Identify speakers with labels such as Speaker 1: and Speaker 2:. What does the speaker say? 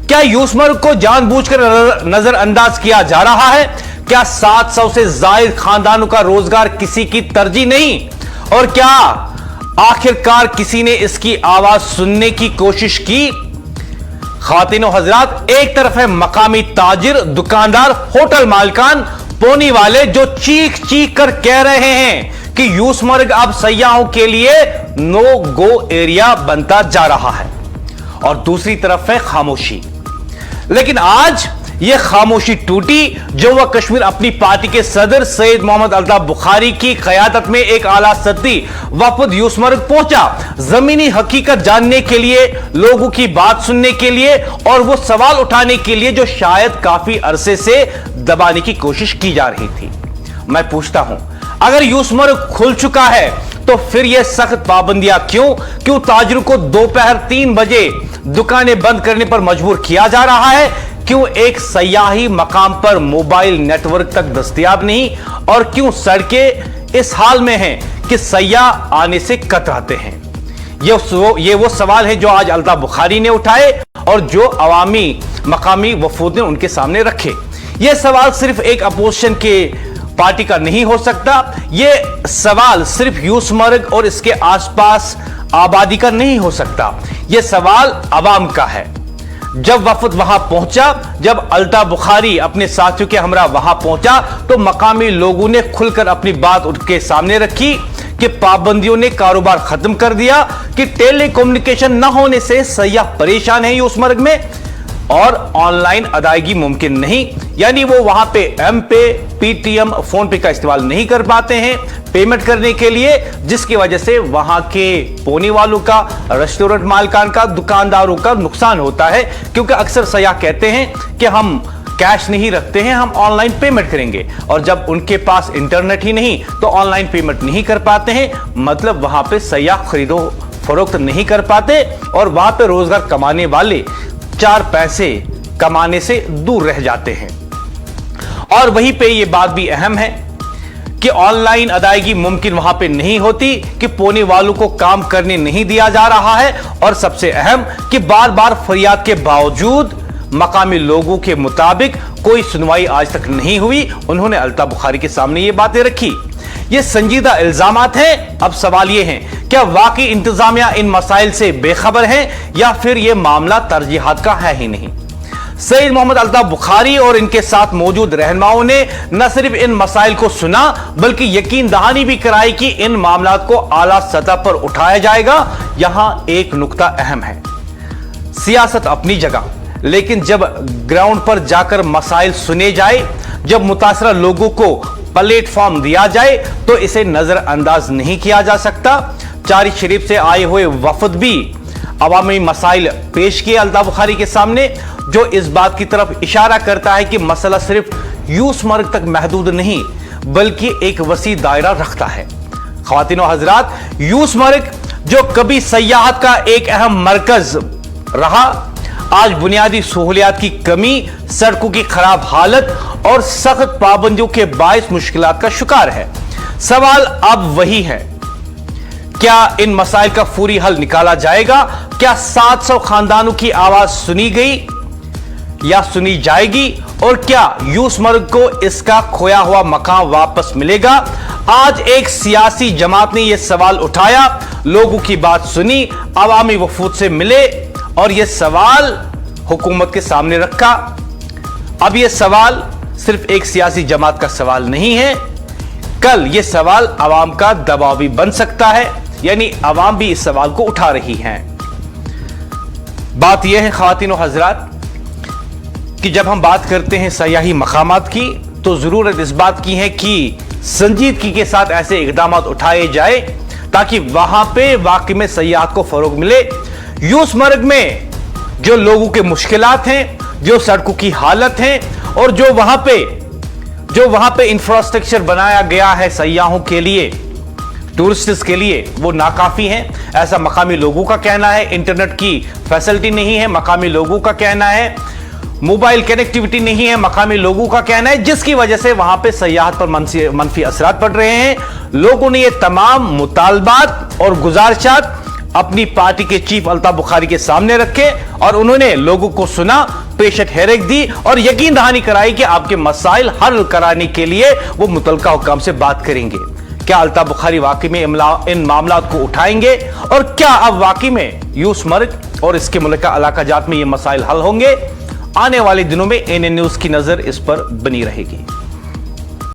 Speaker 1: क्या यूसमर्ग को जानबूझकर नजरअंदाज किया जा रहा है? क्या 700 से जायद खानदानों का रोजगार किसी की तरजीह नहीं? और क्या आखिरकार किसी ने इसकी आवाज सुनने की कोशिश की? ख्वातीन और हजरात, एक तरफ है मकामी ताजिर, दुकानदार, होटल मालिकान, पोनी वाले जो चीख चीख कर कह रहे हैं कि यूसमर्ग अब सयाहों के लिए नो गो एरिया बनता जा रहा है, और दूसरी तरफ है खामोशी। लेकिन आज यह खामोशी टूटी जम्मू व कश्मीर अपनी पार्टी के सदर सैयद मोहम्मद अल्ताफ बुखारी की क़यादत में एक आला सतही वफद यूसमर्ग पहुंचा, जमीनी हकीकत जानने के लिए, लोगों की बात सुनने के लिए और वो सवाल उठाने के लिए जो शायद काफी अरसे से दबाने की कोशिश की जा रही थी। मैं पूछता हूं, अगर यूसमर्ग खुल चुका है तो फिर यह सख्त पाबंदियां क्यों ताजिरों को दोपहर 3 बजे दुकानें बंद करने पर मजबूर किया जा रहा है? क्यों एक सयाही मकाम पर मोबाइल नेटवर्क तक दस्तयाब नहीं? और क्यों सड़कें इस हाल में हैं कि सयाह आने से कतराते हैं? ये वो सवाल है जो आज अल्ताफ बुखारी ने उठाए और जो अवामी मकामी वफूद ने उनके सामने रखे। यह सवाल सिर्फ एक अपोजिशन के पार्टी का नहीं हो सकता, यह सवाल सिर्फ यूसमर्ग और इसके आसपास आबादी का नहीं हो सकता, यह सवाल अवाम का है। जब वफद वहां पहुंचा, जब अल्ताफ बुखारी अपने साथियों के हमरा वहां पहुंचा, तो मकामी लोगों ने खुलकर अपनी बात उनके सामने रखी कि पाबंदियों ने कारोबार खत्म कर दिया, कि टेली कम्युनिकेशन न होने से सयाह परेशान है यूसमर्ग में और ऑनलाइन अदायगी मुमकिन नहीं, यानी वो वहां पे एम पे, पेटीएम, फोन पे का इस्तेमाल नहीं कर पाते हैं पेमेंट करने के लिए, जिसकी वजह से वहां के पोनी वालों का, रेस्टोरेंट मालिकान का, दुकानदारों का नुकसान होता है, क्योंकि अक्सर सयाह कहते हैं कि हम कैश नहीं रखते हैं, हम ऑनलाइन पेमेंट करेंगे, और जब उनके पास इंटरनेट ही नहीं तो ऑनलाइन पेमेंट नहीं कर पाते हैं, मतलब वहां पे सयाह खरीदो फरोख्त नहीं कर पाते और वहां पे रोजगार कमाने वाले 4 पैसे कमाने से दूर रह जाते हैं। और वहीं पे ये बात भी अहम है कि ऑनलाइन अदायगी मुमकिन वहां पे नहीं होती, कि पोने वालों को काम करने नहीं दिया जा रहा है, और सबसे अहम कि बार बार फरियाद के बावजूद मकामी लोगों के मुताबिक कोई सुनवाई आज तक नहीं हुई। उन्होंने अल्ताफ बुखारी के सामने ये बातें रखी। ये संजीदा इल्जामात हैं। अब सवाल ये है, क्या वाकई इंतजामिया इन मसाइल से बेखबर है या फिर यह मामला तरजीहात का है ही नहीं? सैयद मोहम्मद अल्ताफ बुखारी और इनके साथ मौजूद रहनुमाओं ने न सिर्फ इन मसाइल को सुना बल्कि यकीन दहानी भी कराई कि इन मामलात को आला सतह पर उठाया जाएगा। यहां एक नुक्ता अहम है, सियासत अपनी जगह, लेकिन जब ग्राउंड पर जाकर मसाइल सुने जाए, जब मुतासरा लोगों को प्लेटफॉर्म दिया जाए तो इसे नजरअंदाज नहीं किया जा सकता। चारी शरीफ से आए हुए वफद भी अवामी मसाइल पेश किए अल्ताफ बुखारी के सामने, जो इस बात की तरफ इशारा करता है कि मसला सिर्फ यूसमर्ग तक महदूद नहीं बल्कि एक वसी दायरा रखता है। ख्वातीन और हजरात, यूसमर्ग जो कभी सयाहत का एक अहम मरकज रहा, आज बुनियादी सहूलियात की कमी, सड़कों की खराब हालत और सख्त पाबंदियों के बायस मुश्किलात का शिकार है। सवाल अब वही है, क्या इन मसाइल का फौरी हल निकाला जाएगा? क्या 700 खानदानों की आवाज सुनी गई या सुनी जाएगी? और क्या यूसमर्ग को इसका खोया हुआ मकाम वापस मिलेगा? आज एक सियासी जमात ने यह सवाल उठाया, लोगों की बात सुनी, अवामी वफूद से मिले और यह सवाल हुकूमत के सामने रखा। अब यह सवाल सिर्फ एक सियासी जमात का सवाल नहीं है, कल यह सवाल अवाम का दबाव भी बन सकता है, यानी अवाम भी इस सवाल को उठा रही हैं। बात यह है ख्वातीन और हजरात कि जब हम बात करते हैं सयाही मकामात की तो जरूरत इस बात की है कि संजीदगी के साथ ऐसे इकदाम उठाए जाए ताकि वहां पे वाकई में सयाहत को फरोग मिले। यूसमर्ग में जो लोगों के मुश्किलात हैं, जो सड़कों की हालत है और जो वहां पे इंफ्रास्ट्रक्चर बनाया गया है सयाहों के लिए, टूरिस्ट्स के लिए, वो नाकाफी है, ऐसा मकामी लोगों का कहना है। इंटरनेट की फैसिलिटी नहीं है, मकामी लोगों का कहना है। मोबाइल कनेक्टिविटी नहीं है, मकामी लोगों का कहना है, जिसकी वजह से वहां पे सयाहत पर मनफी असरात पड़ रहे हैं। लोगों ने ये तमाम मुतालबात और गुजारिशात अपनी पार्टी के चीफ अल्ताफ बुखारी के सामने रखे और उन्होंने लोगों को सुना, पेशेंट हेरेक दी और यकीन दहानी कराई कि आपके मसाइल हल कराने के लिए वो मुतलका हुकाम से बात करेंगे। क्या अल्ताफ बुखारी वाकई में इन मामलात को उठाएंगे और क्या अब वाकई में यूस मर्ग और इसके मुल्का इलाका जात में ये मसाइल हल होंगे? आने वाले दिनों में एएनएन न्यूज की नजर इस पर बनी रहेगी।